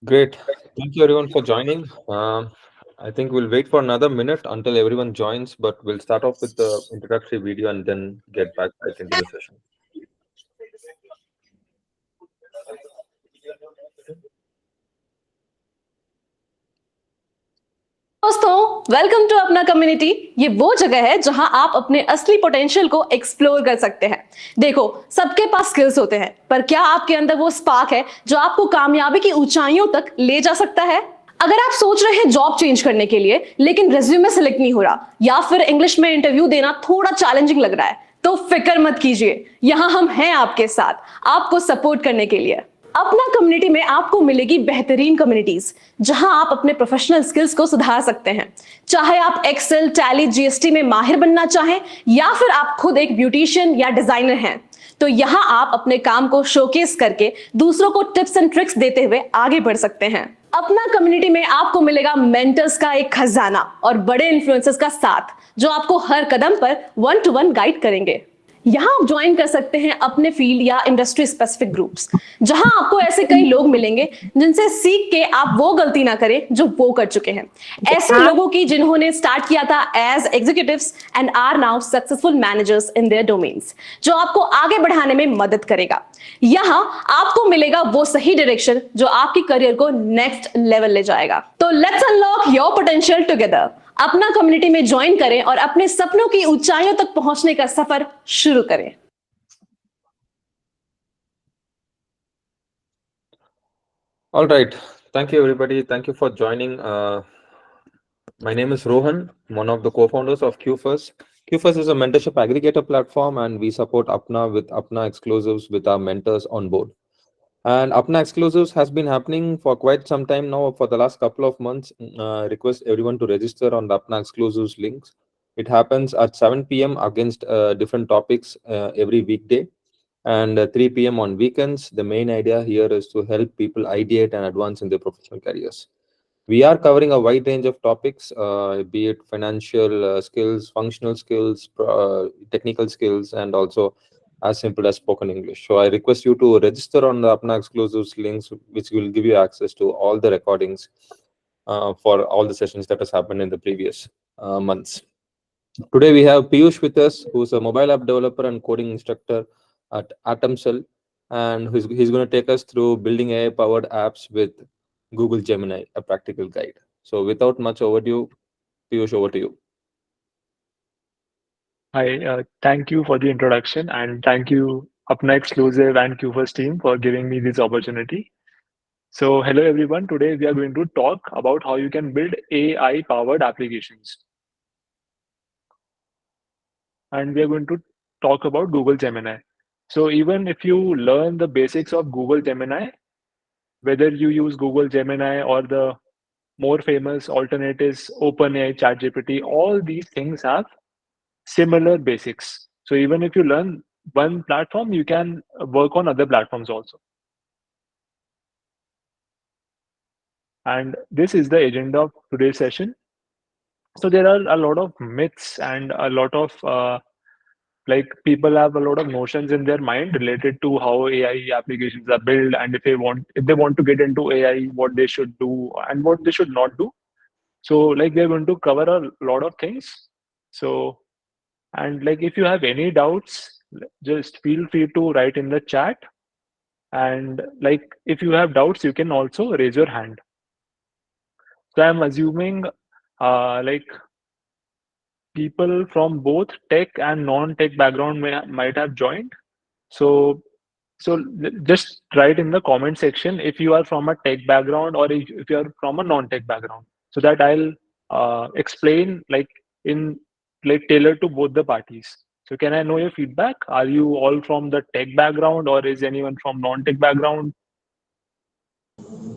Great. Thank you everyone for joining. I think we'll wait for another minute until everyone joins, but we'll start off with the introductory video and then get back right into the session. दोस्तों, welcome to अपना community. ये वो जगह है जहां आप अपने असली पोटेंशियल को एक्सप्लोर कर सकते हैं। देखो, सबके पास स्किल्स होते हैं, पर क्या आपके अंदर वो स्पार्क है जो आपको कामयाबी की ऊंचाइयों तक ले जा सकता है? अगर आप सोच रहे हैं जॉब चेंज करने के लिए, लेकिन रेज्यूमे सेलेक्ट नहीं हो रहा, या फिर इंग्लिश में इंटरव्यू देना थोड़ा चैलेंजिंग लग रहा है, तो फिक्र मत कीजिए। यहां हम हैं आपके साथ, आपको सपोर्ट करने के लिए। अपना कम्युनिटी में आपको मिलेगी बेहतरीन कम्युनिटीज, जहां आप अपने प्रोफेशनल स्किल्स को सुधार सकते हैं। चाहे आप एक्सेल, टैली, जीएसटी में माहिर बनना चाहें, या फिर आप खुद एक ब्यूटिशियन या डिजाइनर हैं, तो यहां आप अपने काम को शोकेस करके दूसरों को टिप्स एंड ट्रिक्स देते हुए आगे बढ़ सकते हैं। अपना कम्युनिटी में आपको मिलेगा मेंटर्स का एक खजाना और बड़े इन्फ्लुएंसर्स का साथ, जो आपको हर कदम पर 1-to-1 गाइड करेंगे। यहां आप ज्वाइन कर सकते हैं अपने फील्ड या इंडस्ट्री स्पेसिफिक ग्रुप्स, जहां आपको ऐसे कई लोग मिलेंगे जिनसे सीख के आप वो गलती ना करें जो वो कर चुके हैं। ऐसे लोगों की जिन्होंने स्टार्ट किया था as executives and are now successful managers in their domains, जो आपको आगे बढ़ाने में मदद करेगा। यहां आपको मिलेगा वो सही डायरेक्शन जो आपकी करियर को नेक्स्ट लेवल ले जाएगा। तो let's unlock your potential together. अपना कम्युनिटी में ज्वाइन करें और अपने सपनों की ऊंचाइयों तक पहुंचने का सफर शुरू करें। All right. Thank you everybody. Thank you for joining. My name is Rohan, one of the co-founders of QFirst. QFirst is a mentorship aggregator platform, and we support Apna with Apna Exclusives with our mentors on board. And Apna Exclusives has been happening for quite some time now. For the last couple of months, request everyone to register on the Apna Exclusives links. It happens at 7 p.m. against different topics every weekday, and 3 p.m. on weekends. The main idea here is to help people ideate and advance in their professional careers. We are covering a wide range of topics, be it financial skills, functional skills, technical skills, and also as simple as spoken English. So I request you to register on the Apna Exclusives links, which will give you access to all the recordings for all the sessions that has happened in the previous months. Today we have Piyush with us, who's a mobile app developer and coding instructor at Atomcell, and he's going to take us through building AI-powered apps with Google Gemini, a practical guide. So without much overdue, Piyush, over to you. Hi, thank you for the introduction and thank you Apna Exclusive and QFirst team for giving me this opportunity. So hello everyone, today we are going to talk about how you can build AI powered applications. And we are going to talk about Google Gemini. So even if you learn the basics of Google Gemini, whether you use Google Gemini or the more famous alternatives, OpenAI, ChatGPT, all these things have similar basics. So even if you learn one platform, you can work on other platforms also. And this is the agenda of today's session. So there are a lot of myths and a lot of like people have a lot of notions in their mind related to how AI applications are built, and if they want to get into AI, what they should do and what they should not do. So like we're going to cover a lot of things. So and like if you have any doubts, just feel free to write in the chat. And like if you have doubts, you can also raise your hand. So I'm assuming like people from both tech and non-tech background might have joined. So just write in the comment section if you are from a tech background or if you are from a non-tech background, so that I'll explain like in like tailored to both the parties. So can I know your feedback? Are you all from the tech background or is anyone from non-tech background?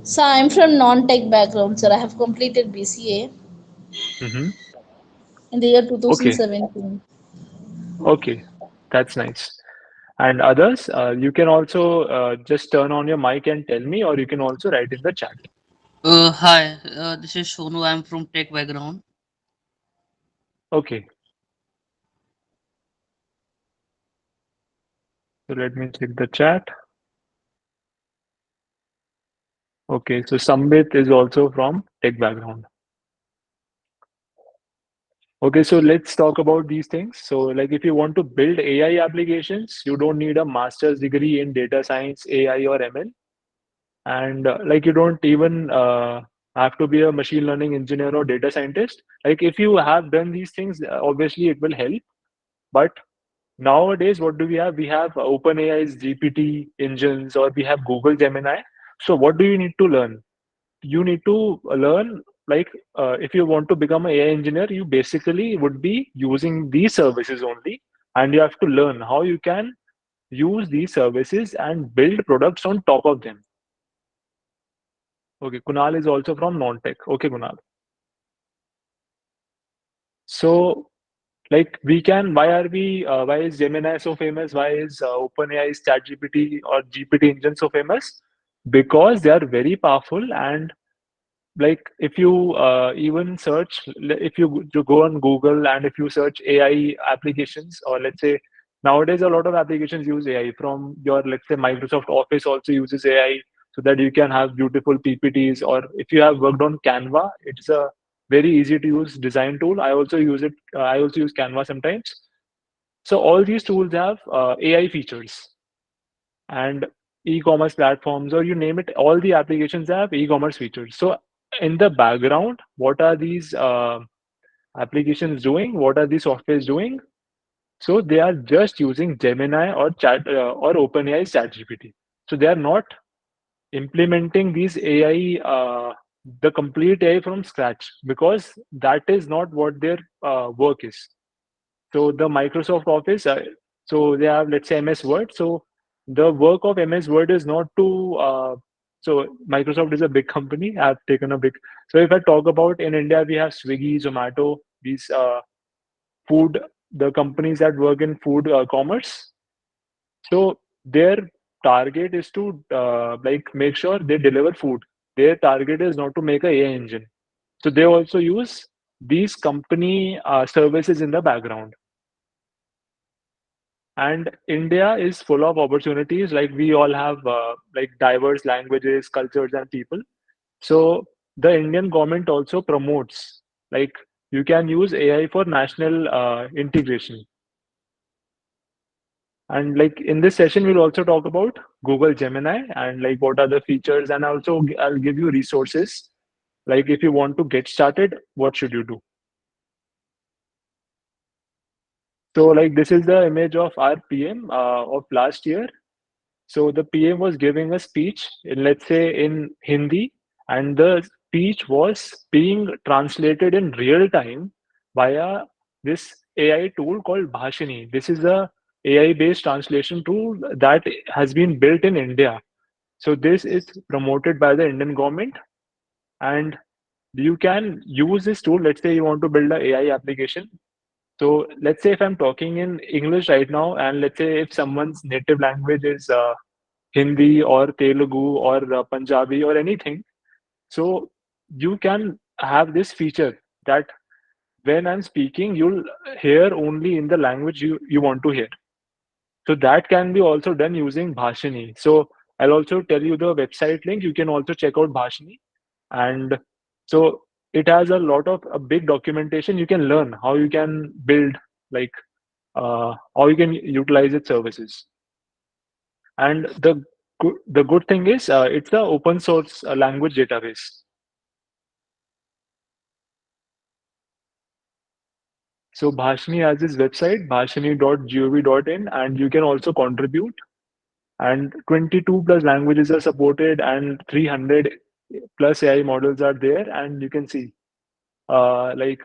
So I'm from non-tech background, sir. I have completed BCA Hmm. in the year Okay, 2017. okay, that's nice. And others, you can also just turn on your mic and tell me, or you can also write in the chat. Hi, this is Sonu. I'm from tech background. Okay, so let me check the chat. Okay, so Sambit is also from tech background. Okay, so let's talk about these things. So, like, if you want to build AI applications, you don't need a master's degree in data science, AI, or ML. And like, you don't even have to be a machine learning engineer or data scientist. Like, if you have done these things, obviously it will help. But nowadays, what do we have? We have OpenAI's GPT engines, or we have Google Gemini. So, what do you need to learn? You need to learn, like, if you want to become an AI engineer, you basically would be using these services only, and you have to learn how you can use these services and build products on top of them. Okay, Kunal is also from non-tech. Okay, Kunal. So, like, we can, why is Gemini so famous? Why is OpenAI's ChatGPT or GPT engine so famous? Because they are very powerful, and like, if you even search, if you go on Google and if you search AI applications, or let's say nowadays a lot of applications use AI. From your, let's say, Microsoft Office also uses AI, so that you can have beautiful PPTs. Or if you have worked on Canva, it's a very easy to use design tool. I also use it. I also use Canva sometimes. So all these tools have AI features. And e-commerce platforms, or you name it, all the applications have e-commerce features. So in the background, what are these applications doing? What are these softwares doing? So they are just using Gemini or chat or OpenAI's ChatGPT. So they are not implementing these AI, the complete AI from scratch, because that is not what their work is. So the Microsoft Office, so they have, let's say, MS Word. So the work of MS Word is not to. So Microsoft is a big company. I've taken a big. So if I talk about in India, we have Swiggy, Zomato, these food, the companies that work in food commerce. So their target is to like, make sure they deliver food. Their target is not to make a AI engine. So they also use these company services in the background. And India is full of opportunities. Like, we all have like diverse languages, cultures, and people. So the Indian government also promotes, like, you can use AI for national integration. And like, in this session, we'll also talk about Google Gemini, and like, what are the features, and also I'll give you resources. Like, if you want to get started, what should you do? So like, this is the image of our PM of last year. So the PM was giving a speech, in, let's say, in Hindi, and the speech was being translated in real time via this AI tool called Bhashini. This is a AI-based translation tool that has been built in India. So this is promoted by the Indian government, and you can use this tool. Let's say you want to build an AI application. So let's say if I'm talking in English right now, and let's say if someone's native language is Hindi or Telugu or Punjabi or anything. So you can have this feature that when I'm speaking, you'll hear only in the language you want to hear. So that can be also done using Bhashini. So I'll also tell you the website link. You can also check out Bhashini. And so it has a lot of a big documentation. You can learn how you can build, like, how you can utilize its services. And the good thing is, it's the open source language database. So Bhashini has this website, bhashini.gov.in, and you can also contribute. And 22 plus languages are supported, and 300 plus AI models are there. And you can see, like,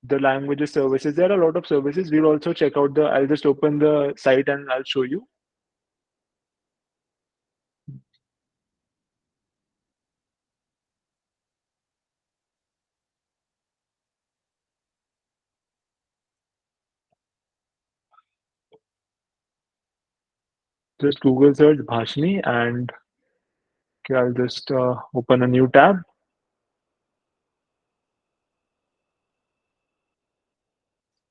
the languages services. There are a lot of services. We'll also check out the. I'll just open the site and I'll show you. Just Google search Bhashini, and okay, I'll just open a new tab.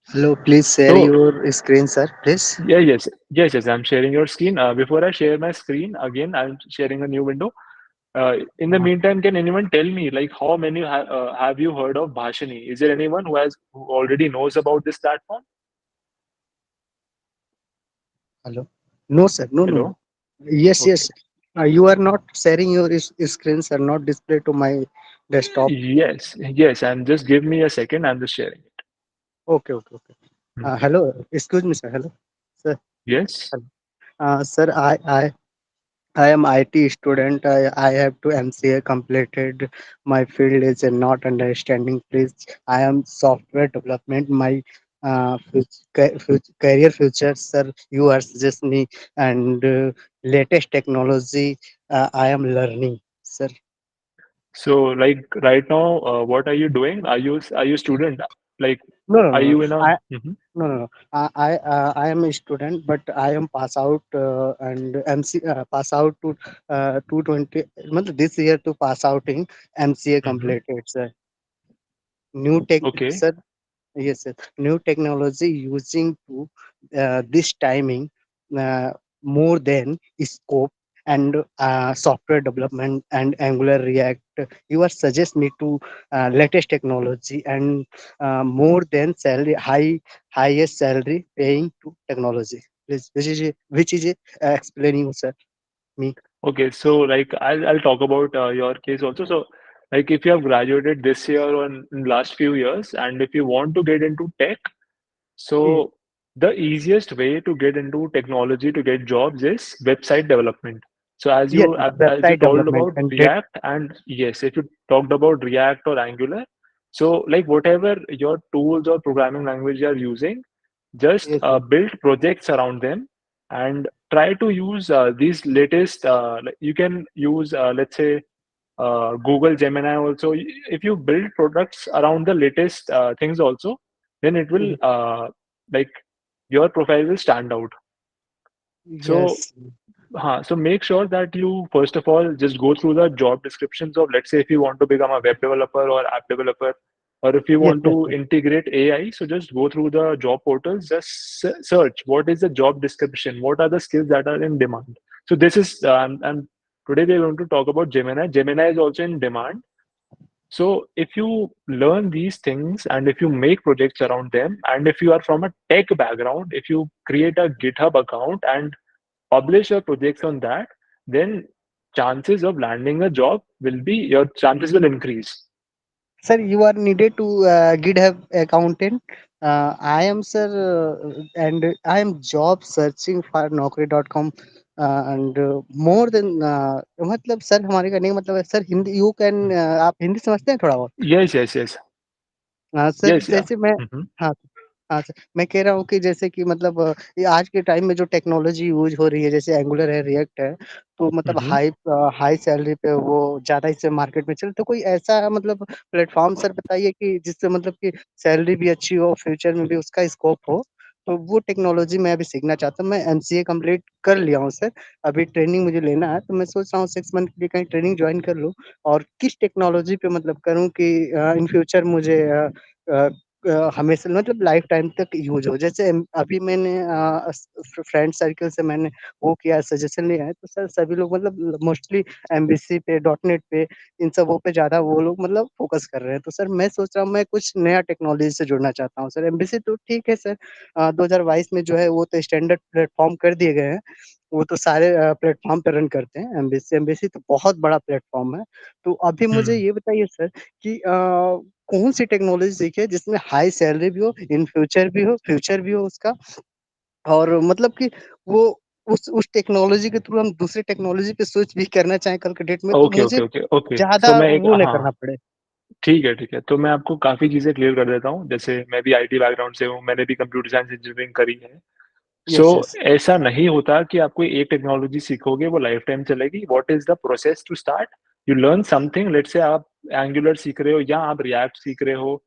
Hello, please share So your screen, sir, please. yeah, yes. I'm sharing your screen. Before I share my screen again, I'm sharing a new window. In the हाँ, meantime, can anyone tell me, like, how many have you heard of Bhashini? Is there anyone who already knows about this platform? hello. No, sir. No, no, no. Hello. Yes, Okay. yes. You are not sharing your screens are not display to my desktop. Yes, yes. And just give me a second. I'm just sharing it. Okay, okay, okay. Mhm. Hello. Excuse me, sir. Hello, sir. Yes. Hello. Sir, I am IT student. I have to MCA completed. My field is not understanding. Please, I am software development. My career future, sir. You are suggest me and latest technology. I am learning, sir. So, like, right now, what are you doing? Are you student? Like, No, no, are no, no. you in a? I Mhm. no, no, no. I am a student, but I am pass out and MC pass out to 220. मतलब this year to pass out in MCA Mhm. completed, sir. New tech, Okay. sir. Yes, sir. New technology using to this timing uh, more than scope and software development and Angular React. You are suggest me to latest technology and more than salary highest salary paying to technology. Please, which is explaining, sir, me. Okay. So, like, I'll talk about your case also. So, like, if you have graduated this year or in last few years, and if you want to get into tech, Ye- so the easiest way to get into technology to get jobs is website development. So Yes, as you website told development about and data. React, and yes, if you talked about React or Angular, so like whatever your tools or programming language you are using, just Yes, sir. build projects around them and try to use these latest. Like you can use, let's say, Google Gemini also. If you build products around the latest things also, then it will like your profile will stand out. So Yes, so make sure that you first of all just go through the job descriptions of, let's say, if you want to become a web developer or app developer, or if you yes, want yes, to sir. integrate AI, so just go through the job portals, just search what is the job description, what are the skills that are in demand. So this is and today we're going to talk about Gemini. Gemini is also in demand. So if you learn these things and if you make projects around them, and if you are from a tech background, if you create a GitHub account and publish your projects on that, then chances of landing a job will be, your chances will increase. Sir, you are needed to GitHub accountant. I am, sir, and I am job searching for naukri.com and more than मतलब sir हमारे कहने का मतलब है sir Hindi you can आप हिंदी समझते हैं थोड़ा बहुत Yes, yes, yes, हाँ सर yes, yeah. जैसे मैं Mhm, हाँ हाँ सर मैं कह रहा हूँ कि जैसे कि मतलब ये आज के टाइम में जो टेक्नोलॉजी यूज हो रही है जैसे एंगुलर है रिएक्ट है तो मतलब mhm. हाई सैलरी पे वो ज्यादा इससे मार्केट में चले तो कोई ऐसा मतलब प्लेटफॉर्म सर बताइए कि जिससे मतलब कि सैलरी भी अच्छी हो फ्यूचर में भी उसका स्कोप हो तो वो टेक्नोलॉजी मैं अभी सीखना चाहता हूँ मैं एमसीए कंप्लीट कर लिया हूँ सर अभी ट्रेनिंग मुझे लेना है तो मैं सोच रहा हूँ 6 मंथ के लिए कहीं ट्रेनिंग ज्वाइन कर लूँ और किस टेक्नोलॉजी पे मतलब करूँ कि इन फ्यूचर मुझे अ, हमेशा मतलब लाइफ टाइम तक यूज हो जैसे अभी मैंने फ्रेंड सर्कल से मैंने वो किया सजेशन लिया है तो सर सभी लोग मतलब मोस्टली एमबीसी पे डॉट नेट पे इन सबों पे ज्यादा वो लोग मतलब फोकस कर रहे हैं तो सर मैं सोच रहा हूँ मैं कुछ नया टेक्नोलॉजी से जुड़ना चाहता हूँ सर एमबीसी तो ठीक है सर 2022 में जो है वो तो स्टैंडर्ड प्लेटफॉर्म कर दिए गए हैं वो तो सारे प्लेटफॉर्म पे रन करते हैं एमबीसी एमबीसी तो बहुत बड़ा प्लेटफॉर्म है तो अभी मुझे Hmm. ये बताइए सर कि कौन सी टेक्नोलॉजी सीखे जिसमें हाई सैलरी भी हो इन फ्यूचर भी हो उसका और मतलब कि वो उस टेक्नोलॉजी के थ्रू हम दूसरी टेक्नोलॉजी पे स्विच भी करना चाहें कल के डेट में तो ओके, मुझे ओके, ओके, ओके। सो ज्यादा मैं एक, वो नहीं हाँ, करना पड़े ठीक है, ठीक है। तो मैं आपको काफी चीजें क्लियर कर देता हूँ। जैसे मैं भी आईटी बैकग्राउंड से हूँ, मैंने भी कंप्यूटर साइंस इंजीनियरिंग करी है। सो यस यस ऐसा नहीं होता कि आप कोई एक टेक्नोलॉजी सीखोगे वो लाइफ टाइम चलेगी। What is the process to start? You learn something, let's say आप एंगुलर सीख रहे हो या आप रिएक्ट सीख रहे हो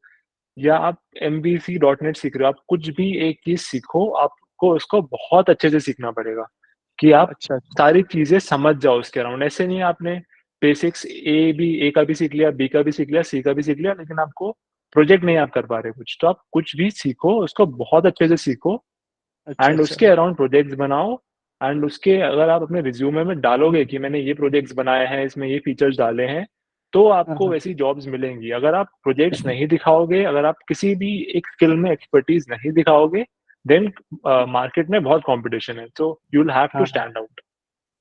या आप एमबीसी डॉट नेट सीख रहे हो, आप कुछ भी एक चीज सीखो, आपको उसको बहुत अच्छे से सीखना पड़ेगा कि आप अच्छा अच्छा सारी चीजें समझ जाओ उसके अराउंड। ऐसे नहीं है आपने बेसिक्स ए का भी सीख लिया, बी का भी सीख लिया, सी का भी सीख लिया, लेकिन आपको प्रोजेक्ट नहीं आप कर पा रहे कुछ, तो आप कुछ भी सीखो उसको बहुत अच्छे से सीखो अच्छा एंड अच्छा उसके अराउंड प्रोजेक्ट्स बनाओ एंड उसके अगर आप अपने रिज्यूमे में डालोगे कि मैंने ये प्रोजेक्ट्स बनाए हैं, इसमें ये फीचर्स डाले हैं, तो हाँ, आपको हाँ। वैसी जॉब्स मिलेंगी। अगर आप प्रोजेक्ट्स नहीं दिखाओगे, अगर आप किसी भी एक स्किल में एक्सपर्टीज नहीं दिखाओगे, देन मार्केट में बहुत कंपटीशन है, so you will have to हाँ, हाँ। Stand out.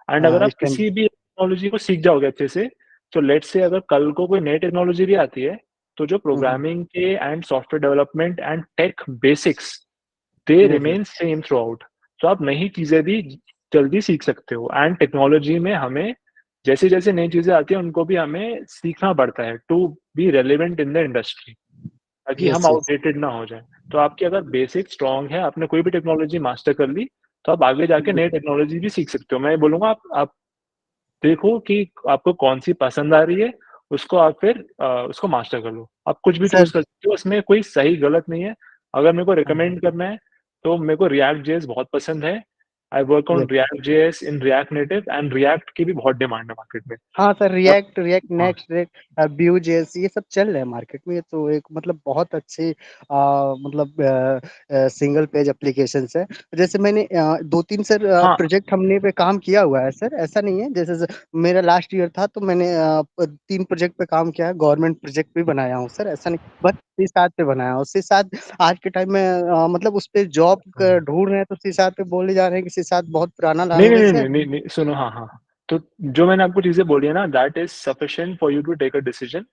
एंड अगर हाँ, आप इस टाइम किसी भी टेक्नोलॉजी को सीख जाओगे अच्छे से, तो लेट्स से अगर कल को कोई नई टेक्नोलॉजी भी आती है, तो जो हुँ, हुँ। प्रोग्रामिंग के and software development and tech basics, they हुँ, हुँ। Remain same throughout. तो आप नई चीजें भी जल्दी सीख सकते हो। एंड टेक्नोलॉजी में हमें जैसे जैसे नई चीजें आती है, उनको भी हमें सीखना पड़ता है to be relevant in the industry, ताकि हम यस, यस। आउटडेटेड ना हो जाए। तो आपकी अगर बेसिक स्ट्रांग है, आपने कोई भी टेक्नोलॉजी मास्टर कर ली, तो आप आगे जाके हुँ, नई टेक्नोलॉजी भी सीख सकते हो। मैं ये बोलूंगा, आप देखो कि आपको कौन-सी पसंद आ रही है, उसको आप फिर उसको मास्टर कर लो। आप कुछ भी सर चूज़ कर सकते हो, उसमें कोई सही-गलत नहीं है। अगर मेरे को हाँ, हाँ। रिकमेंड करना है, तो मेरे को रिएक्ट जेएस बहुत पसंद है। I work on yes, yes. React JS in React native, and react की भी बहुत डिमांड है मार्केट में। हाँ सर, और रिएक्ट हाँ, नेक्स्ट Vue.js ये सब चल रहे हैं मार्केट में। ये तो एक मतलब बहुत अच्छी मतलब सिंगल पेज एप्लीकेशंस है। जैसे मैंने 2-3 सर हाँ, प्रोजेक्ट हमने पे काम किया हुआ है सर, ऐसा नहीं है। जैसे मेरा लास्ट ईयर था तो मैंने 3 प्रोजेक्ट पे काम किया है, गवर्नमेंट प्रोजेक्ट भी बनाया हूँ सर, ऐसा नहीं। बस C# पे बनाया हूँ। C# आज के टाइम में मतलब उस पे जॉब ढूँढ रहे हैं तो C# पे बोले जा रहे हैं कि C# बहुत पुराना नहीं, नहीं, लैंग्वेज नहीं, है। नहीं, नहीं, नहीं, सुनो, हाँ, हाँ। तो जो मैंने आपको चीज़ें बोली है ना, that is sufficient for you to take a decision.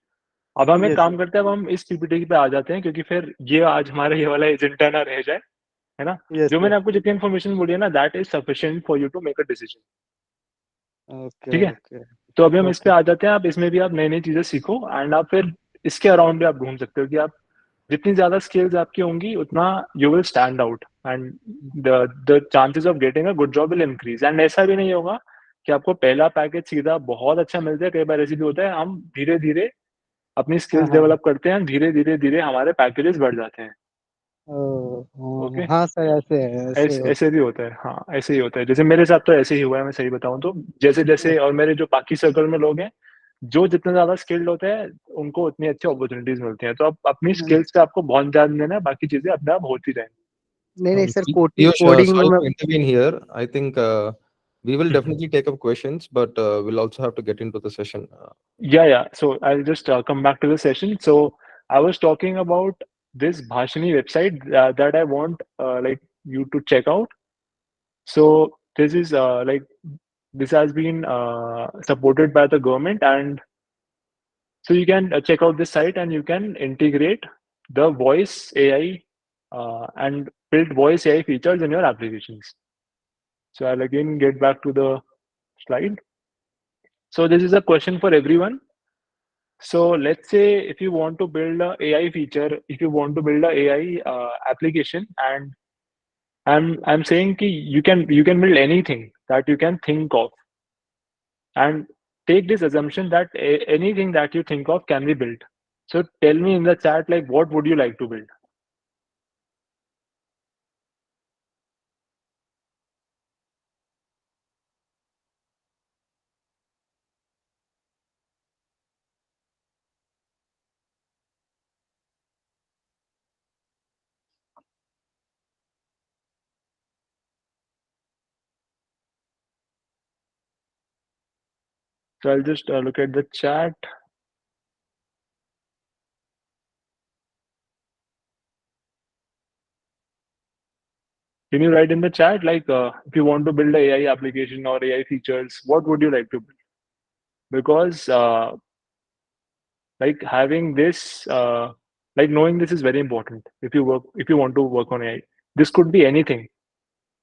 अब हम एक यस सर। काम करते हैं, अब हम इस पीपीटी पे आ जाते हैं, क्योंकि फिर ये आज हमारा ये वाला एजेंडा ना रह जाए, है ना? यस जो सर। मैंने आपको जितनी इन्फॉर्मेशन बोली है ना, that is sufficient for you to make a decision, okay, ठीक है? ओके, तो अभी हम इस पे ओके। आ जाते हैं, आप इसमें भी आप नई-नई चीज़ें सीखो, एंड आप फिर इसके अराउंड भी आप ढूँढ सकते हो कि आप जितनी ज़्यादा स्किल्स आपकी होंगी, उतना you will stand out, and the chances of getting a good job will increase. And ऐसा भी नहीं होगा कि आपको पहला पैकेज सीधा बहुत अच्छा मिल जाए। कई बार ऐसे भी होता है, हम धीरे-धीरे अपनी हाँ, स्किल्स हाँ। डेवलप करते हैं, धीरे-धीरे हमारे पैकेजेस बढ़ जाते हैं। ओके? हाँ सर, ऐसे है, ऐसे ऐसे होता ऐसे भी होता है, हाँ, ऐसे ही होता है। जैसे मेरे साथ तो ऐसे ही हुआ है, मैं सही बताऊँ तो। है। जैसे-जैसे और मेरे जो बाकी सर्कल में लोग हैं, जो जितने ज़्यादा स्किल्ड होते हैं, उनको उतनी अच्छी अपॉर्च्युनिटीज़ मिलती हैं। तो आप अपनी स्किल्स पे आपको बहुत ध्यान देना है, बाकी चीज़ें अपने आप होती जाएँगी। नहीं, नहीं सर, Piyush, कोडिंग में sorry मैं to intervene here. I think we will hmm, hmm. definitely take up questions, but we'll also have to get into the session. Yeah. So I'll just come back to the session. So I was talking about this Bhashini website that I want like you to check out. So this is like this has been supported by the government, and so you can check out this site, and you can integrate the voice AI and build voice AI features in your applications. So I'll again get back to the slide. So this is a question for everyone. So let's say if you want to build a AI feature, if you want to build a AI application, and I'm saying कि you can build anything that you can think of, and take this assumption that anything that you think of can be built. So tell me in the chat, like, what would you like to build? So I'll just look at the chat. Can you write in the chat, like, if you want to build a AI application or AI features, what would you like to build? Because like having this, like knowing this is very important. If you want to work on AI, this could be anything.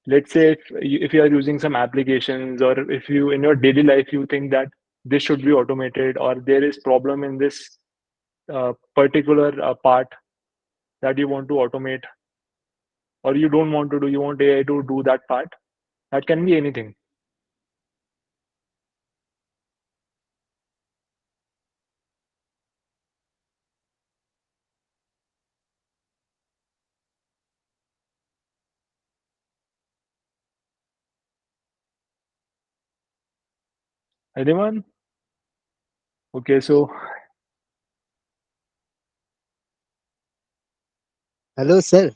Let's say if you are using some applications, or if you in your daily life you think that this should be automated, or there is problem in this particular part that you want to automate, or you don't want to do, you want AI to do that part. That can be anything. Anyone? Okay, so hello sir.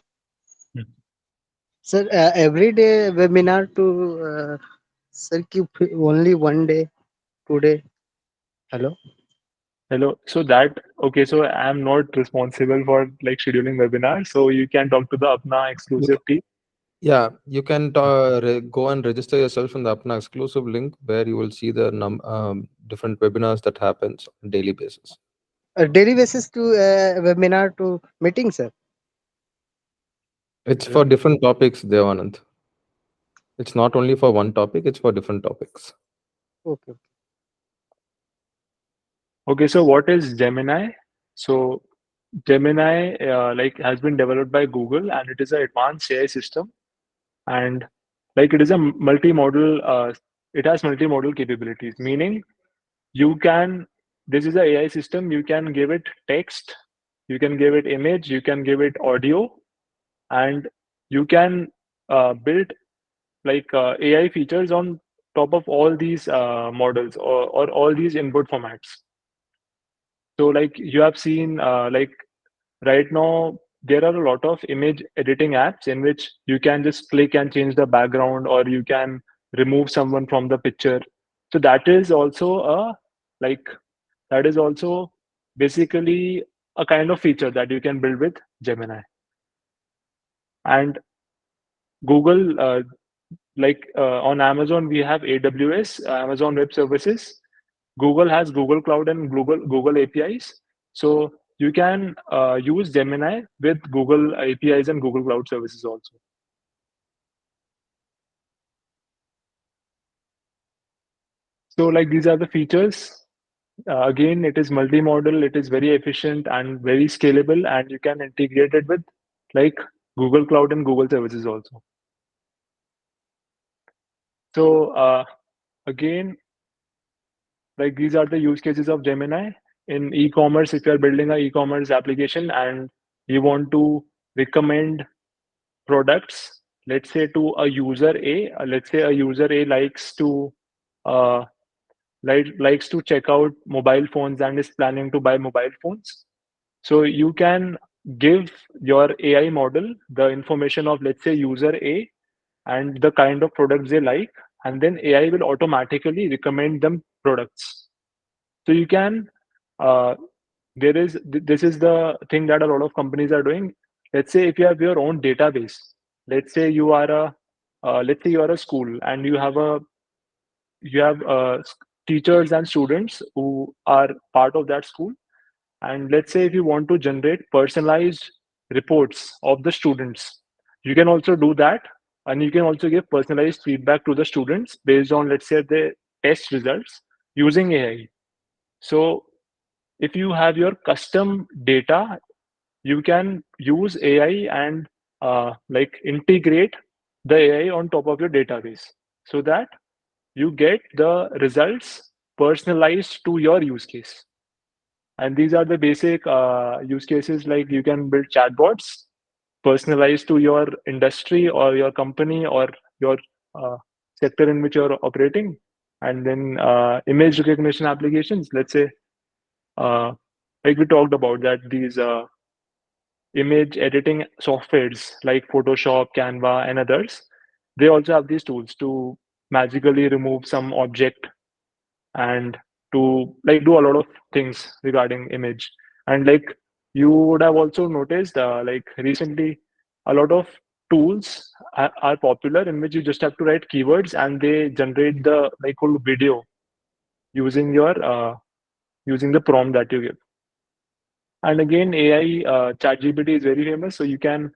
Sir, every day webinar to sir, keep only one day, today. Hello. Hello. So that okay. So I'm not responsible for like scheduling webinars. So you can talk to the Apna You exclusive team. Yeah, you can go and register yourself in the Apna exclusive link where you will see the different webinars that happens on daily basis. Daily basis to webinar to meeting, sir. It's Hello. for different topics, Devanand. It's not only for one topic, it's for different topics. Okay. Okay. So what is Gemini? So Gemini like has been developed by Google, and it is an advanced AI system, and like it is a multimodal. It has multimodal capabilities, meaning you can. This is a AI system. You can give it text, you can give it image, you can give it audio, and you can build like AI features on top of all these models or all these input formats. So like you have seen like right now there are a lot of image editing apps in which you can just click and change the background, or you can remove someone from the picture. So that is also a like that is also basically a kind of feature that you can build with Gemini. And Google like on Amazon we have AWS, Amazon Web Services. Google has Google Cloud and Google APIs. So you can use Gemini with Google APIs and Google Cloud services also. So like these are the features. Again, it is multimodal, it is very efficient and very scalable, and you can integrate it with like Google Cloud and Google services also. So again, like these are the use cases of Gemini in e-commerce. If you are building an e-commerce application and you want to recommend products, let's say to a user A, let's say a user A uh, likes to check out mobile phones and is planning to buy mobile phones. So you can give your AI model the information of, let's say, user A and the kind of products they like, and then AI will automatically recommend them products. So you can uh, this is the thing that a lot of companies are doing. Let's say if you have your own database, let's say you are a let's say you are a school and you have teachers and students who are part of that school. And let's say if you want to generate personalized reports of the students, you can also do that, and you can also give personalized feedback to the students based on, let's say, the test results using AI. So if you have your custom data, you can use AI and like integrate the AI on top of your database so that you get the results personalized to your use case. And these are the basic use cases, like you can build chatbots personalized to your industry or your company or your uh, sector in which you're operating. And then image recognition applications, let's say, uh, like we talked about that these image editing softwares like Photoshop, Canva, and others, they also have these tools to magically remove some object and to like do a lot of things regarding image. And like you would have also noticed like recently a lot of tools are popular in which you just have to write keywords and they generate the like whole video using your using the prompt that you give. And again, AI ChatGPT is very famous, so you can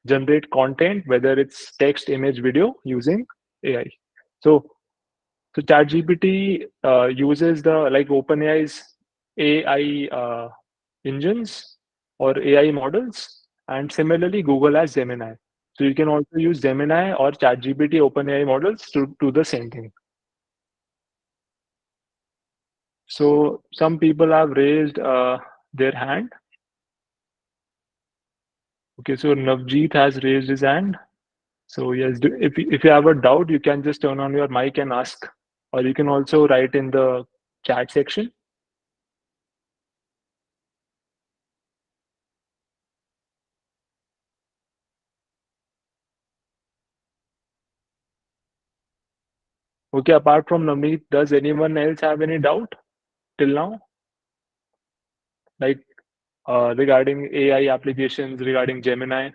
generate content, whether it's text, image, video, using AI. So, so ChatGPT uses the like OpenAI's AI engines or AI models, and similarly, Google has Gemini. So you can also use Gemini or ChatGPT OpenAI models to do the same thing. So some people have raised their hand. Okay, so Navjeet has raised his hand. So yes, if you have a doubt, you can just turn on your mic and ask, or you can also write in the chat section. Okay, apart from Navneet, does anyone else have any doubt till now? Like regarding AI applications, regarding Gemini?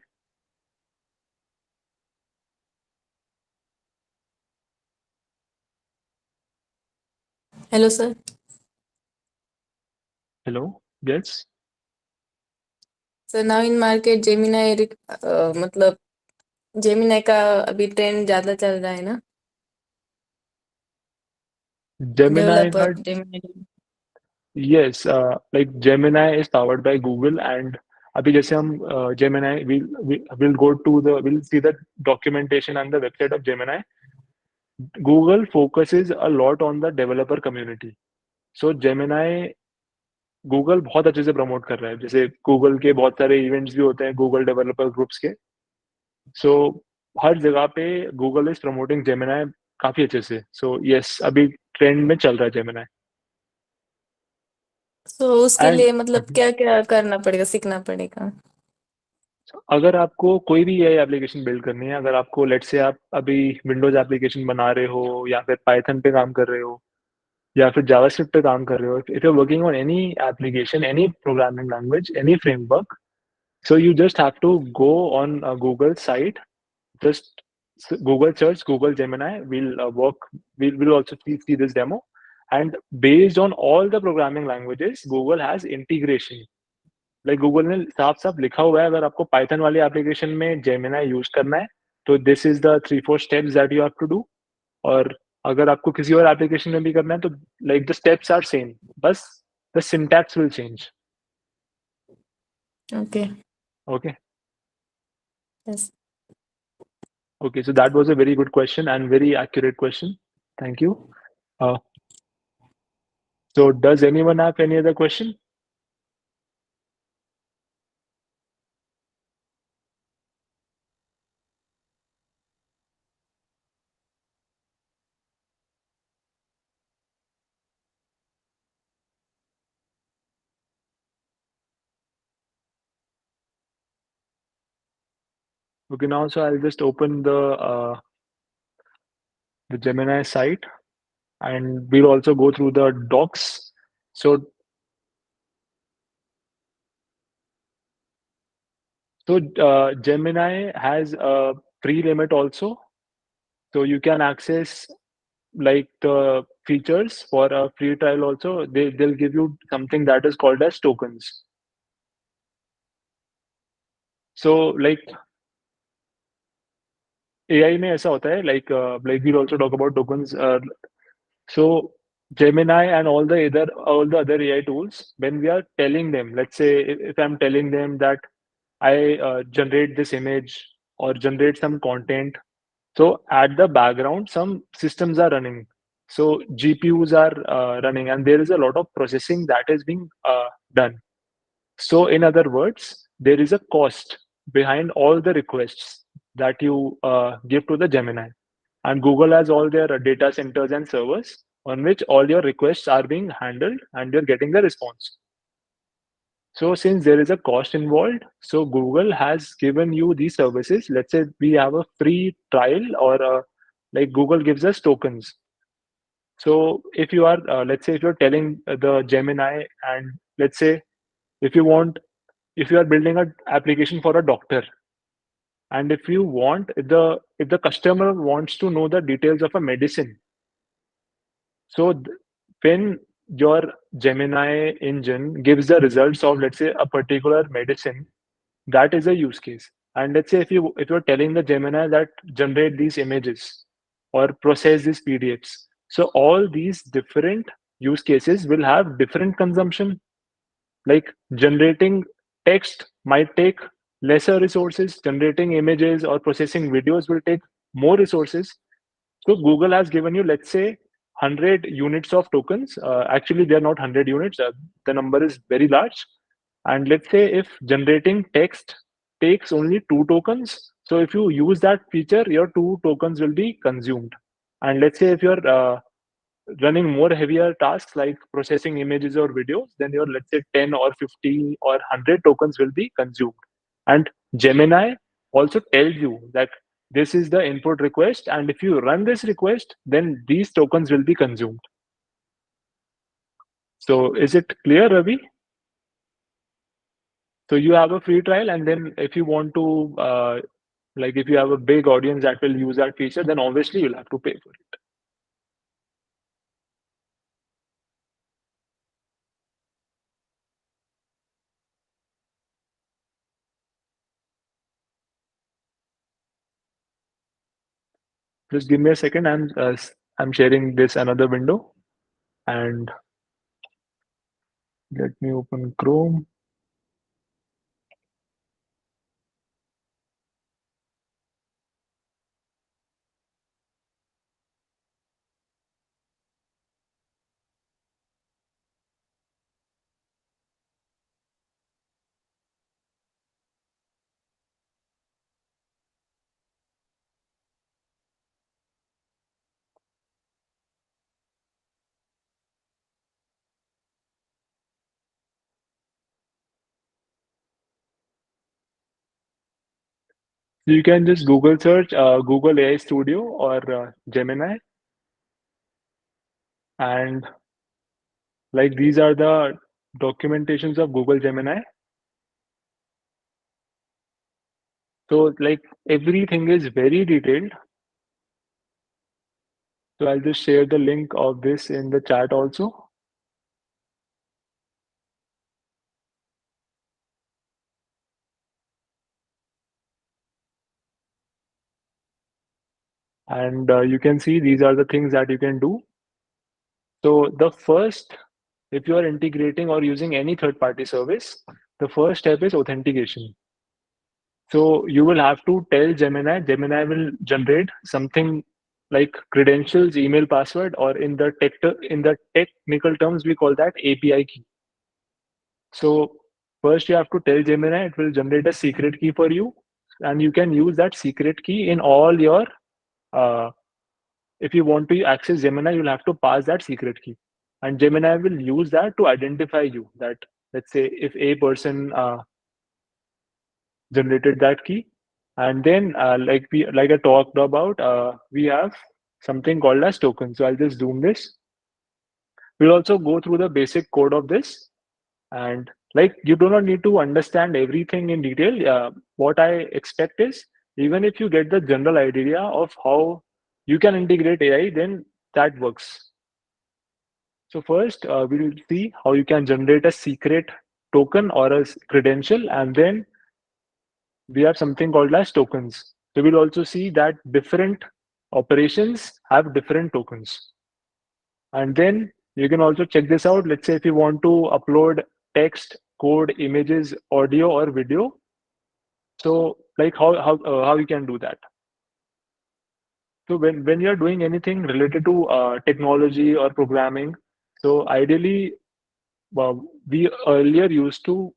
Hello, sir. Hello? Yes? Sir now in market Gemini मतलब Gemini का अभी trend ज्यादा चल रहा है ना, Gemini developer का Gemini. yes, like Gemini is powered by Google and अभी जैसे हम Gemini we'll go to we'll see the documentation and the website of Gemini. Google focuses a lot on the developer community. So Gemini Google बहुत अच्छे से promote कर रहा है, जैसे गूगल के बहुत सारे इवेंट्स भी होते हैं गूगल डेवलपर ग्रुप्स के. सो हर जगह पे गूगल इज प्रमोटिंग जेमिनाई काफी अच्छे से. सो यस, अभी ट्रेंड में चल रहा है जेमिनाई. सो उसके एंड लिए मतलब क्या क्या करना पड़ेगा, सीखना पड़ेगा? अगर आपको कोई भी एआई एप्लीकेशन बिल्ड करनी है, अगर आपको लेट से आप अभी विंडोज एप्लीकेशन बना रहे हो या फिर पाइथन पे काम कर रहे हो या फिर जावास्क्रिप्ट पे काम कर रहे हो, if you are working on any application, any programming language, any framework, so you just have to go on a Google site, just Google search Google Gemini. We'll also see this demo. And based on all the programming languages, Google has integration. Like Google ने साफ साफ लिखा हुआ है, अगर आपको Python वाली application में Gemini यूज करना है तो this is the 3-4 steps that you have to do. और अगर आपको किसी और एप्लीकेशन में भी करना है तो like the steps are same, बस the syntax will change. Okay. Okay. Yes. Okay, so that was a very good question and very accurate question. Thank you. Uh, so does anyone have any other question? Okay, now so I'll just open the Gemini site and we'll also go through the docs. So Gemini has a free limit also. So you can access like the features for a free trial also. They'll give you something that is called as tokens. So like AI में ऐसा होता है, like we'll also talk about tokens. So Gemini and all the other AI tools, when we are telling them, let's say if I'm telling them that I generate this image or generate some content, so at the background some systems are running. So GPUs are running and there is a lot of processing that is being done. So in other words, there is a cost behind all the requests that you give to the Gemini. And Google has all their data centers and servers on which all your requests are being handled and you're getting the response. So since there is a cost involved, so Google has given you these services. Let's say we have a free trial or like Google gives us tokens. So if you are, let's say if you're telling the Gemini and let's say if you want, if you are building an application for a doctor and if you want, if the customer wants to know the details of a medicine, so when your Gemini engine gives the results of, let's say, a particular medicine, that is a use case. And let's say if you're telling the Gemini that generate these images or process these PDFs, so all these different use cases will have different consumption. Like generating text might take lesser resources, generating images or processing videos will take more resources. So Google has given you, let's say, 100 units of tokens. Actually, they are not 100 units. The number is very large. And let's say if generating text takes only 2 tokens, so if you use that feature, your 2 tokens will be consumed. And let's say if you're running more heavier tasks like processing images or videos, then your, let's say, 10 or 50 or 100 tokens will be consumed. And Gemini also tells you that This is the input request, and if you run this request, then these tokens will be consumed. So is it clear, Ravi? So you have a free trial, and then if you want to, like if you have a big audience that will use that feature, then obviously you'll have to pay for it. Just give me a second. I'm sharing this another window, and let me open Chrome. You can just Google search Google AI Studio or Gemini, and like these are the documentations of Google Gemini. So like everything is very detailed. So I'll just share the link of this in the chat also. And you can see these are the things that you can do. So the first, if you are integrating or using any third-party service, the first step is authentication. So you will have to tell Gemini. Gemini will generate something like credentials, email, password, or in the technical terms we call that API key. So first you have to tell Gemini, it will generate a secret key for you, and you can use that secret key in all your. If you want to access Gemini, you'll have to pass that secret key, and Gemini will use that to identify you. That, let's say if a person generated that key, and then like I talked about, we have something called as token. So I'll just zoom this. We'll also go through the basic code of this, and like you do not need to understand everything in detail. What I expect is, even if you get the general idea of how you can integrate AI, then that works. So first, we will see how you can generate a secret token or a credential, and then we have something called as tokens. So we'll also see that different operations have different tokens. And then you can also check this out. Let's say if you want to upload text, code, images, audio, or video. So like how you can do that. So when you're doing anything related to technology or programming, so ideally, we earlier used to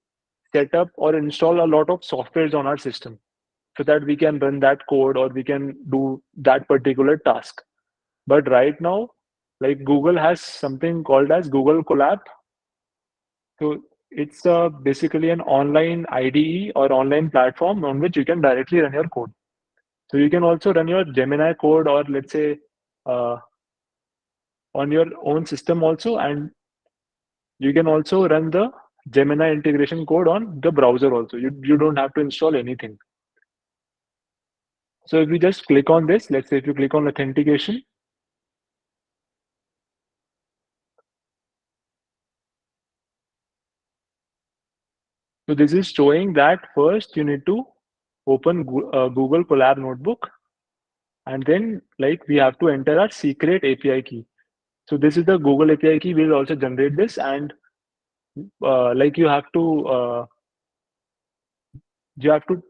set up or install a lot of softwares on our system so that we can run that code or we can do that particular task. But right now, like Google has something called as Google Colab. So it's basically an online IDE or online platform on which you can directly run your code. So you can also run your Gemini code, or let's say uh, on your own system also, and you can also run the Gemini integration code on the browser also. You don't have to install anything. So if you just click on this, let's say if you click on authentication, so this is showing that first you need to open Google Colab Notebook, and then like we have to enter our secret API key. So this is the Google API key. We'll also generate this, and like you have to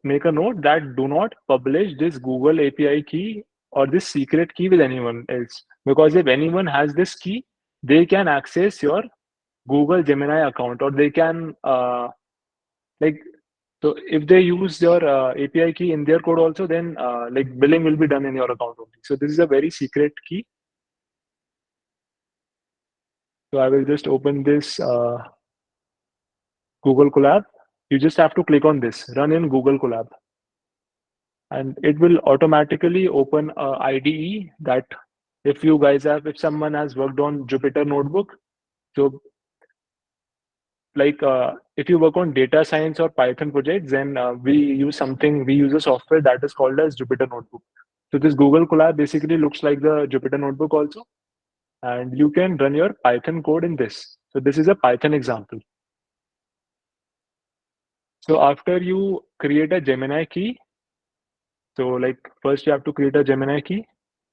make a note that do not publish this Google API key or this secret key with anyone else, because if anyone has this key, they can access your Google Gemini account, or they can like, so if they use your API key in their code also, then like billing will be done in your account only. So this is a very secret key. So I will just open this Google Colab. You just have to click on this, run in Google Colab. and it will automatically open a IDE that if someone has worked on Jupyter Notebook, so like if you work on data science or Python projects, then we use a software that is called as Jupyter Notebook. So this Google Colab basically looks like the Jupyter Notebook also, and you can run your Python code in this. So this is a Python example. So after you create a Gemini key, so like first you have to create a Gemini key,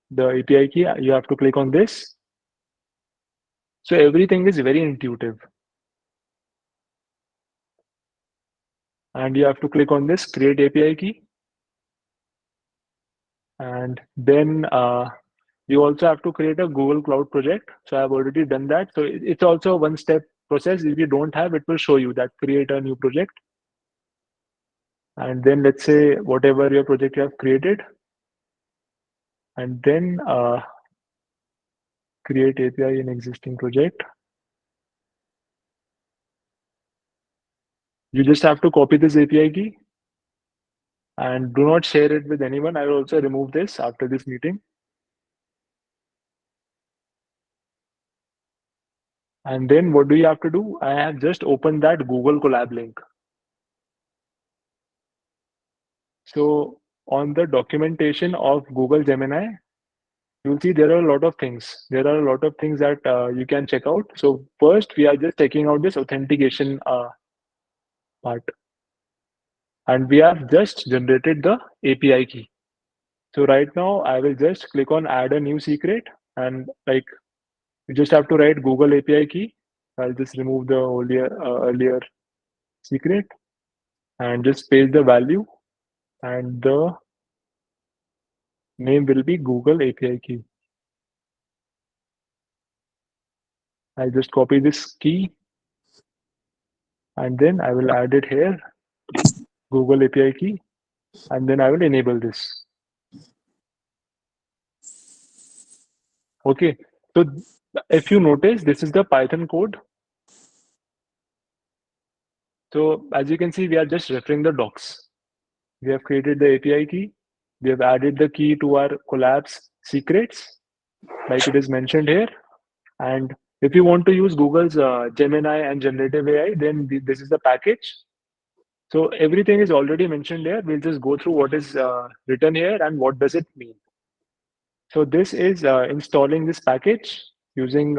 the API key, you have to click on this. So everything is very intuitive. And you have to click on this create API key. And then you also have to create a Google Cloud project. So I've already done that. So it's also a one-step process. If you don't have, it will show you that create a new project. And then let's say whatever your project you have created. And then create API in existing project. You just have to copy this API key and do not share it with anyone. I will also remove this after this meeting. And then what do you have to do? I have just opened that Google Colab link. So on the documentation of Google Gemini, you'll see there are a lot of things. There are a lot of things that you can check out. So first, we are just checking out this authentication part. And we have just generated the API key. So right now, I will just click on add a new secret. And like you just have to write Google API key. I'll just remove the earlier secret and just paste the value. And the name will be Google API key. I'll just copy this key and then I will add it here, Google API key, and then I will enable this. Okay, so if you notice, this is the Python code. So as you can see, we are just referring the docs. We have created the API key. We have added the key to our collabs secrets, like it is mentioned here. And if you want to use Google's Gemini and generative AI, then this is the package. So everything is already mentioned here. We'll just go through what is written here and what does it mean. So this is installing this package using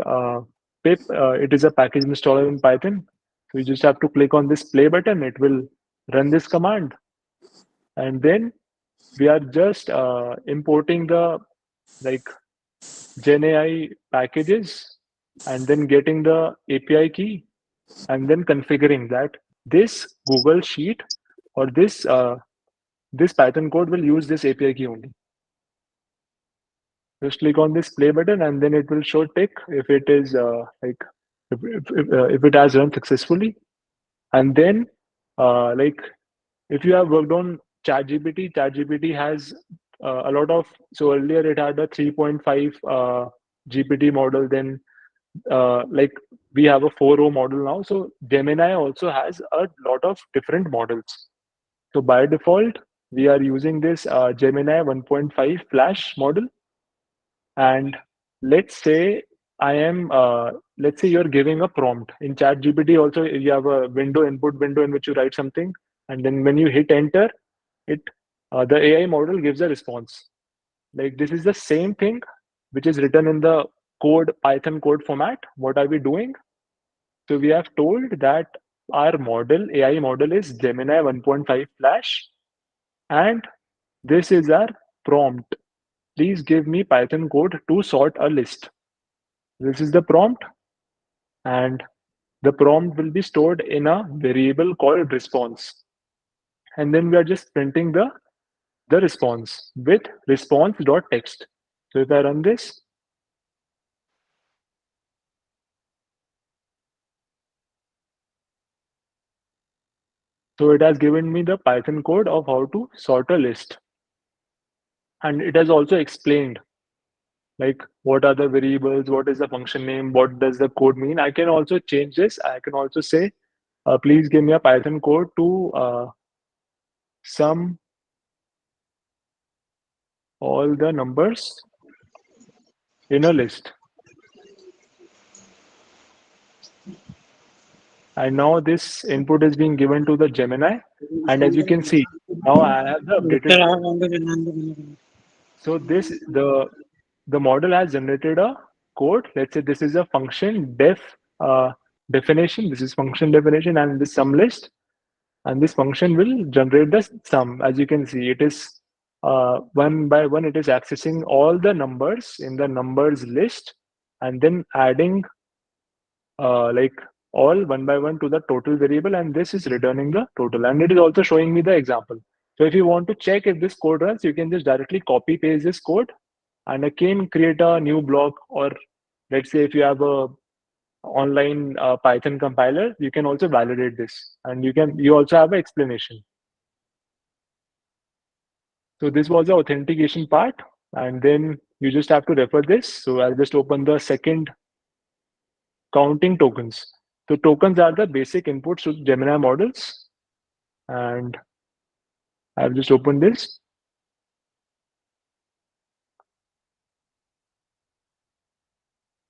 pip. It is a package installer in Python. So you just have to click on this play button. It will run this command. And then we are just importing the like GenAI packages and then getting the API key and then configuring that this Google Sheet or this Python code will use this API key only. Just click on this play button and then it will show tick if it is if it has run successfully. And then like if you have worked on ChatGPT has a lot of, so earlier it had a 3.5 GPT model, then like we have a 4.0 model now. So Gemini also has a lot of different models. So by default, we are using this Gemini 1.5 Flash model. And let's say let's say you're giving a prompt in ChatGPT. Also, you have a input window in which you write something, and then when you hit enter, the AI model gives a response. Like this is the same thing which is written in the Python code format. What are we doing? So we have told that our AI model is Gemini 1.5 Flash, and this is our prompt. Please give me Python code to sort a list. This is the prompt, and the prompt will be stored in a variable called response. And then we are just printing the response with response.text. So if I run this, so it has given me the Python code of how to sort a list. And it has also explained like what are the variables, what is the function name, what does the code mean. I can also change this. I can also say, please give me a Python code to sum all the numbers in a list. And now this input is being given to the Gemini. And as you can see, now I have the updated code. So the model has generated a code. Let's say this is a function definition. This is function definition and this sum list. And this function will generate the sum. As you can see, it is one by one, it is accessing all the numbers in the numbers list and then adding like all one by one to the total variable, and this is returning the total, and it is also showing me the example. So if you want to check if this code runs, you can just directly copy paste this code and again create a new block, or let's say if you have a online Python compiler, you can also validate this, and you also have an explanation. So this was the authentication part, and then you just have to refer this. So I'll just open the second, counting tokens. So tokens are the basic inputs to Gemini models, and I've just opened this.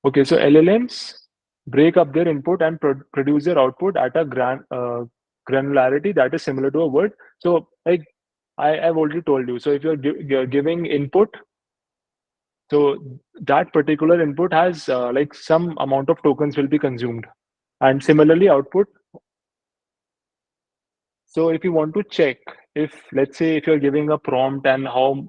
Okay, so LLMs break up their input and produce their output at a granularity that is similar to a word. So like I've already told you. So if you're giving input, so that particular input has like some amount of tokens will be consumed, and similarly output. So if you want to check if, let's say, if you're giving a prompt and how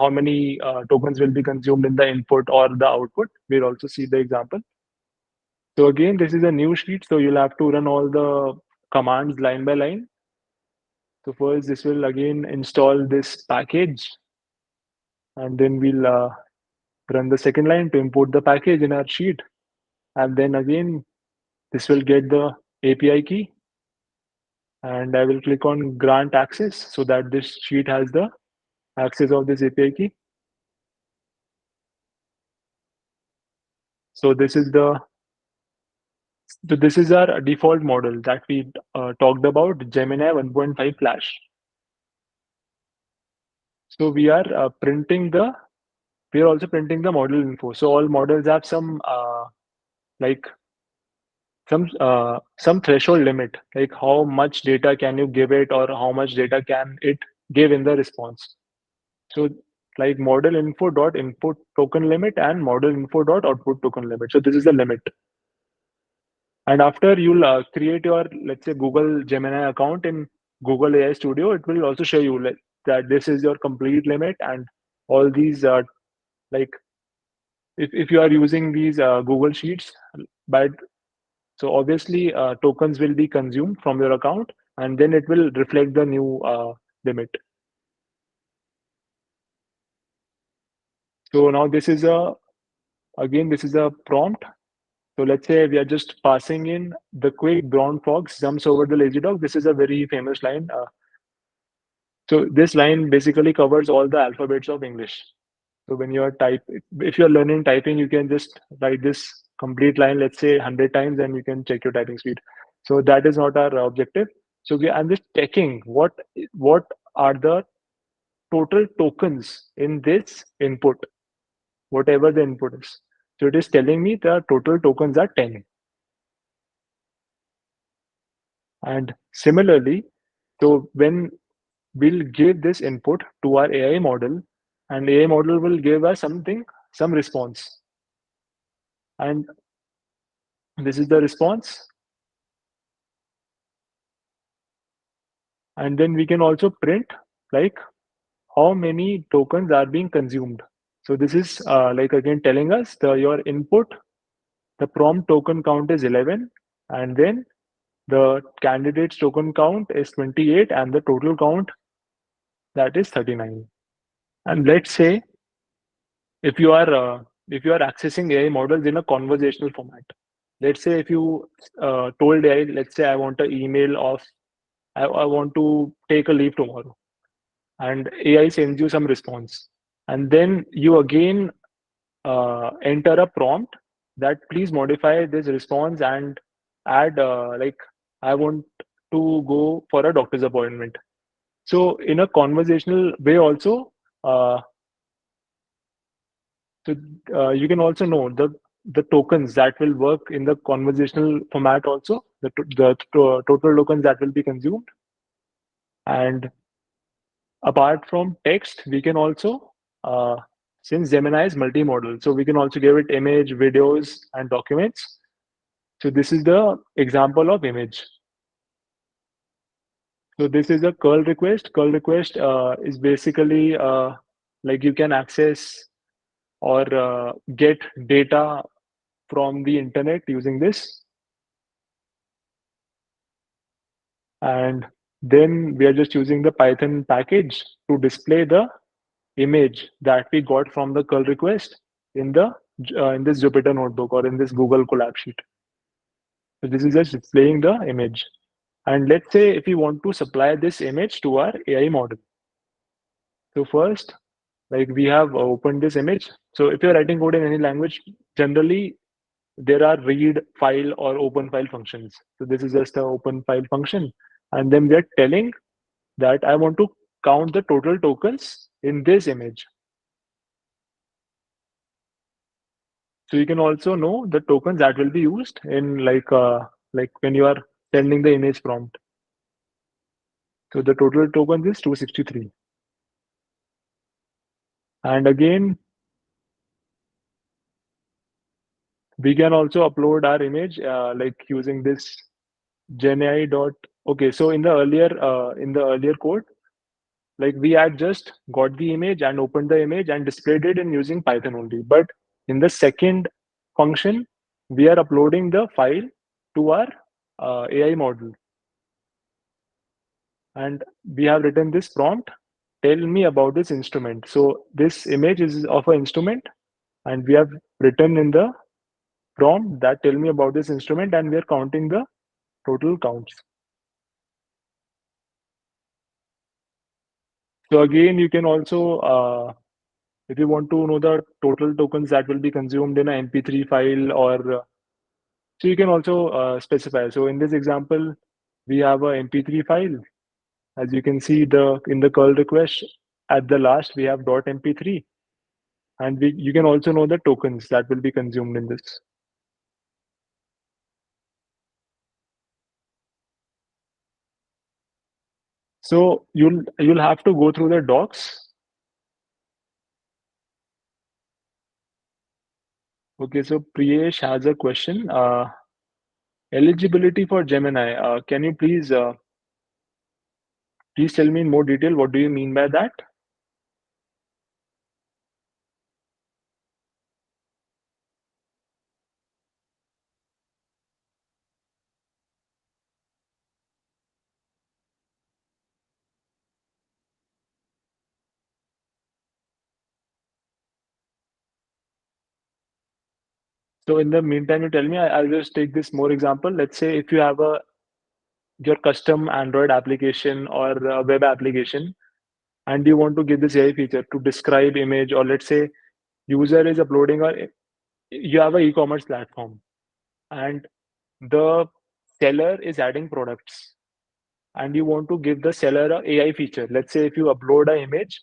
many tokens will be consumed in the input or the output, we'll also see the example. So again, this is a new sheet, so you'll have to run all the commands line by line. So first, this will again install this package, and then we'll run the second line to import the package in our sheet, and then again, this will get the API key, and I will click on grant access so that this sheet has the access of this API key. So this is our default model that we talked about, Gemini 1.5 Flash. So we are also printing the model info. So all models have some like some threshold limit, like how much data can you give it or how much data can it give in the response. So like model info dot input token limit and model info dot output token limit. So this is the limit. And after you'll create your, let's say, Google Gemini account in Google AI Studio, it will also show you that this is your complete limit, and all these like if you are using these Google Sheets, but so obviously tokens will be consumed from your account, and then it will reflect the new limit. So now this is a prompt. So let's say we are just passing in the quick brown fox jumps over the lazy dog. This is a very famous line. So this line basically covers all the alphabets of English. So when you're if you're learning typing, you can just write this complete line, let's say 100 times, and you can check your typing speed. So that is not our objective. So I'm just checking what are the total tokens in this input, whatever the input is. So it is telling me the total tokens are 10. And similarly, so when we'll give this input to our AI model, and AI model will give us some response. And this is the response. And then we can also print like how many tokens are being consumed. So this is like again telling us your input, the prompt token count is 11, and then the candidate's token count is 28, and the total count, that is 39. And let's say if you are accessing AI models in a conversational format, let's say if you told AI, let's say I want an email of I want to take a leave tomorrow, and AI sends you some response, and then you again enter a prompt that please modify this response and add like I want to go for a doctor's appointment. So in a conversational way also, So you can also know the tokens that will work in the conversational format also, total tokens that will be consumed. And apart from text, we can also, since Gemini is multimodal, so we can also give it image, videos, and documents. So this is the example of image. So this is a curl request. Curl request is basically like you can access or get data from the internet using this. And then we are just using the Python package to display the image that we got from the curl request in the in this Jupyter notebook or in this Google Colab sheet. So this is just displaying the image. And let's say if we want to supply this image to our AI model. So first, like we have opened this image. So if you're writing code in any language, generally there are read file or open file functions. So this is just the open file function. And then we are telling that I want to count the total tokens in this image. So you can also know the tokens that will be used in like when you are sending the image prompt. So the total tokens is 263. And again, we can also upload our image like using this Gemini dot. Okay, so in the earlier code, like we had just got the image and opened the image and displayed it in using Python only. But in the second function, we are uploading the file to our AI model. And we have written this prompt, tell me about this instrument. So this image is of an instrument, and we have written in the prompt that tell me about this instrument, and we are counting the total counts. So again, you can also, if you want to know the total tokens that will be consumed in an MP3 file, or so you can also specify. So in this example, we have a MP3 file. As you can see, in the curl request at the last, we have .mp3, and you can also know the tokens that will be consumed in this. So you'll have to go through the docs. Okay, so Priyesh has a question. Eligibility for Gemini. Can you please tell me in more detail what do you mean by that? So in the meantime, you tell me. I'll just take this more example. Let's say if you have your custom Android application or a web application, and you want to give this AI feature to describe image, or let's say user is uploading, or you have an e-commerce platform, and the seller is adding products, and you want to give the seller a AI feature. Let's say if you upload an image,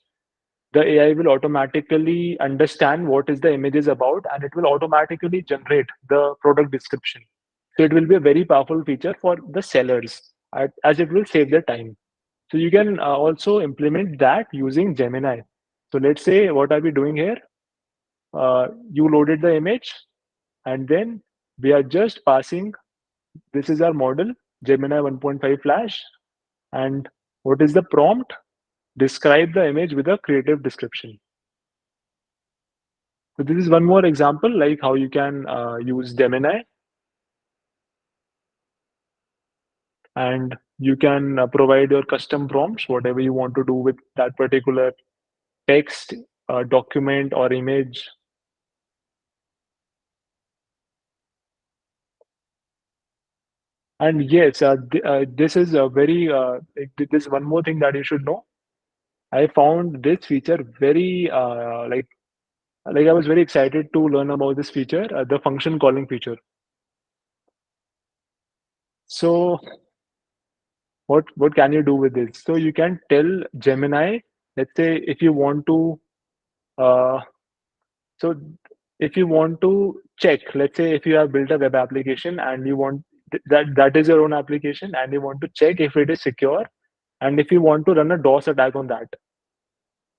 the AI will automatically understand what is the image is about, and it will automatically generate the product description. So it will be a very powerful feature for the sellers, as it will save their time. So you can also implement that using Gemini. So let's say what are we doing here? You loaded the image, and then we are just passing. This is our model, Gemini 1.5 Flash. And what is the prompt? Describe the image with a creative description. So this is one more example, like how you can use Gemini, and you can provide your custom prompts, whatever you want to do with that particular text, document, or image. And yes, this is a very this one more thing that you should know. I found this feature very like I was very excited to learn about this feature, the function calling feature. So what can you do with this? So you can tell Gemini, let's say if you want to uh, So if you want to check, let's say if you have built a web application and you want that is your own application and you want to check if it is secure, and if you want to run a DOS attack on that,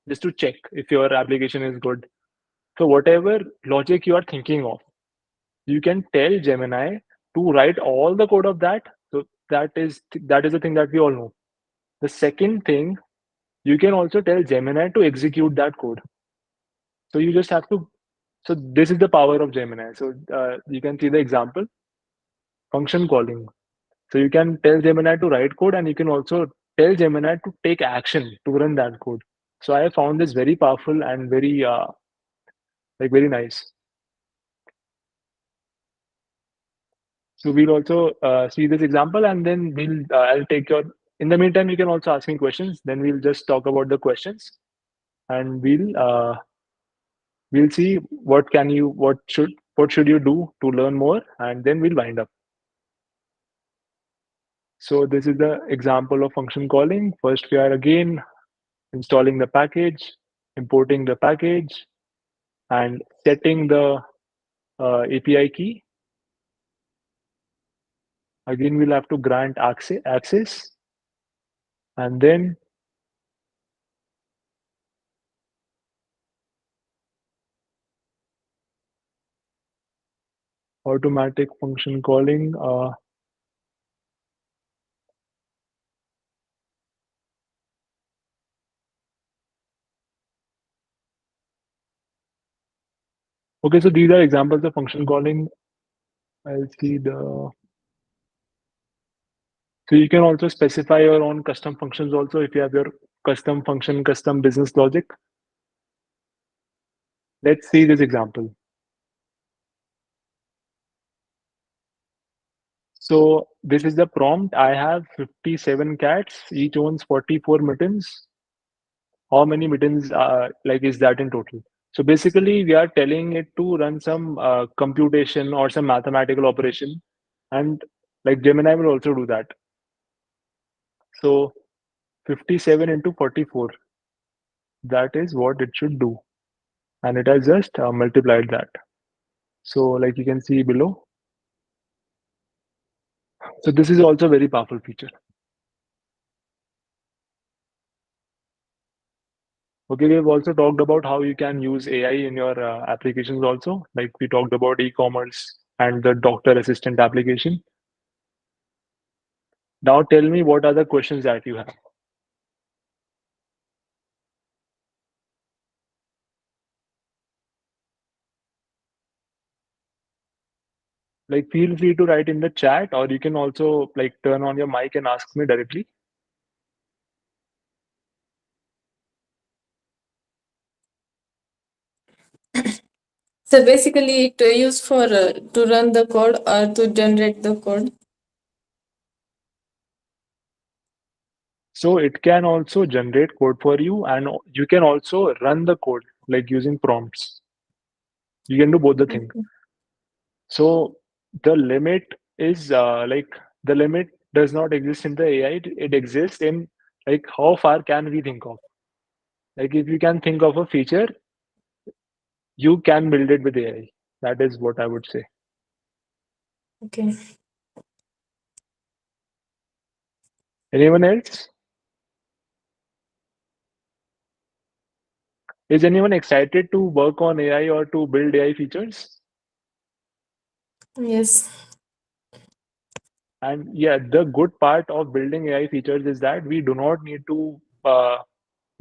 just to check if your application is good. So whatever logic you are thinking of, you can tell Gemini to write all the code of that. So that is the thing that we all know. The second thing, you can also tell Gemini to execute that code. So you just have to. So this is the power of Gemini. So you can see the example, function calling. So you can tell Gemini to write code, and you can also tell Gemini to take action to run that code. So I found this very powerful and very very nice. So we'll also see this example, and then I'll take your. In the meantime, you can also ask me questions. Then we'll just talk about the questions, and we'll see what should you do to learn more, and then we'll wind up. So this is the example of function calling. First, we are again installing the package, importing the package, and setting the API key. Again, we'll have to grant access, and then automatic function calling. Okay, so these are examples of function calling. I'll see the. So you can also specify your own custom functions also if you have your custom function, custom business logic. Let's see this example. So this is the prompt. I have 57 cats. Each owns 44 mittens. How many mittens is that in total? So basically, we are telling it to run some computation or some mathematical operation, and like Gemini will also do that. So 57 into 44, that is what it should do, and it has just multiplied that. So like you can see below. So this is also a very powerful feature. Okay, we have also talked about how you can use AI in your applications also. Like we talked about e-commerce and the doctor assistant application. Now tell me what are the questions that you have. Like feel free to write in the chat, or you can also like turn on your mic and ask me directly. So basically, it used for to run the code or to generate the code. So it can also generate code for you, and you can also run the code like using prompts. You can do both the thing. Okay. So the limit is the limit does not exist in the AI. It exists in like how far can we think of. Like if you can think of a feature, you can build it with AI. That is what I would say. Okay. Anyone else? Is anyone excited to work on AI or to build AI features? Yes. And yeah, the good part of building AI features is that we do not need to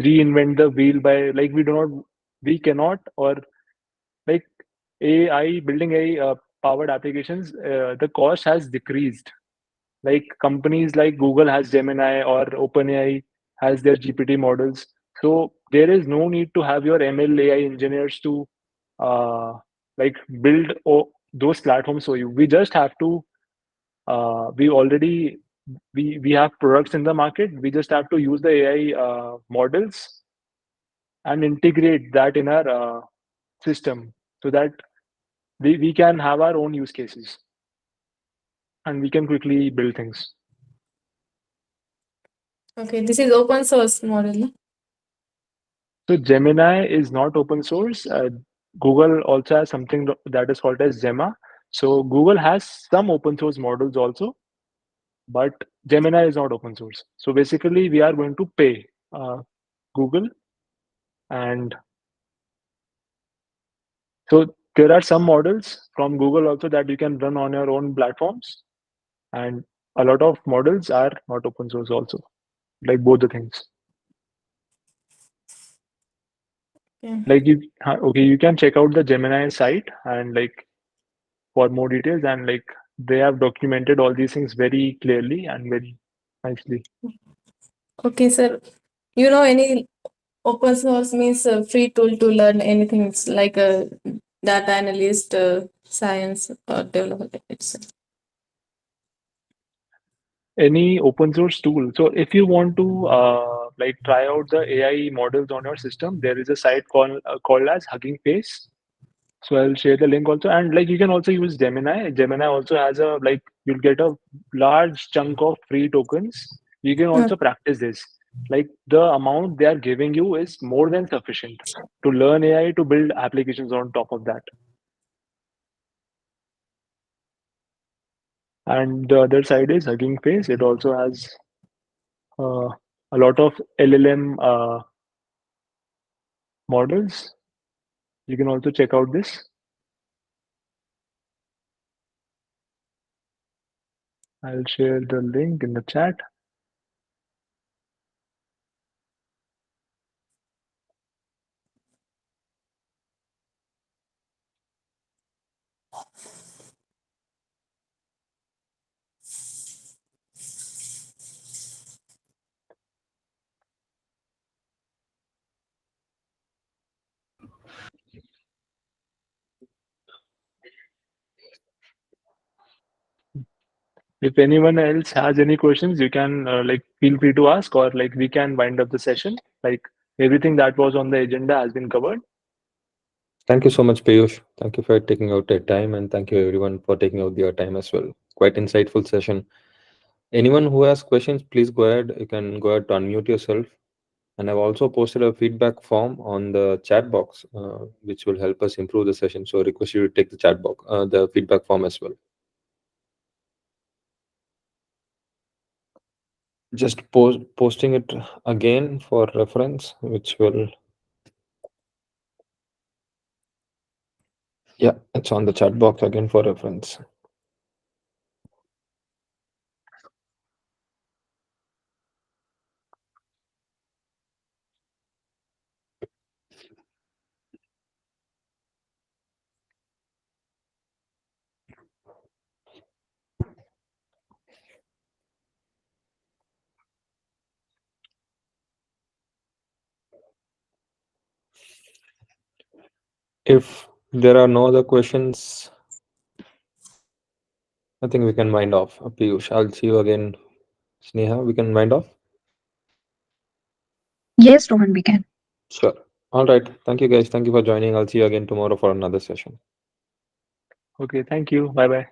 reinvent the wheel by like we cannot or like AI building AI powered applications. The cost has decreased. Like companies like Google has Gemini or OpenAI has their GPT models. So there is no need to have your ML AI engineers to like build those platforms for you. We just have to we already we have products in the market. We just have to use the AI models and integrate that in our system so that we can have our own use cases and we can quickly build things. Okay. This is open source model. So Gemini is not open source. Google also has something that is called as Gemma. So Google has some open source models also, but Gemini is not open source. So basically, we are going to pay Google, and so there are some models from Google also that you can run on your own platforms, and a lot of models are not open source also, like both the things. Okay. Like okay, you can check out the Gemini site and like for more details, and like they have documented all these things very clearly and very nicely. Okay, sir. You know any open source means a free tool to learn anything. It's like a data analyst, science, or development. Any open source tool. So if you want to like try out the AI models on your system, there is a site called as Hugging Face. So I'll share the link also, and like you can also use Gemini. Gemini also has a like you'll get a large chunk of free tokens. You can also practice this. Like the amount they are giving you is more than sufficient to learn AI to build applications on top of that. And the other side is Hugging Face. It also has a lot of LLM models. You can also check out this. I'll share the link in the chat. If anyone else has any questions, you can like feel free to ask, or like we can wind up the session. Like everything that was on the agenda has been covered. Thank you so much, Piyush. Thank you for taking out your time, and thank you everyone for taking out your time as well. Quite insightful session. Anyone who has questions, please go ahead. You can go ahead to unmute yourself. And I've also posted a feedback form on the chat box, which will help us improve the session. So I request you to take the chat box, the feedback form as well. Just posting it again for reference, which will, yeah, it's on the chat box again for reference. If there are no other questions, I think we can wind off. Piyush, I'll see you again. Sneha, we can wind off? Yes, Rohan, we can. Sure. All right. Thank you, guys. Thank you for joining. I'll see you again tomorrow for another session. Okay, thank you. Bye bye.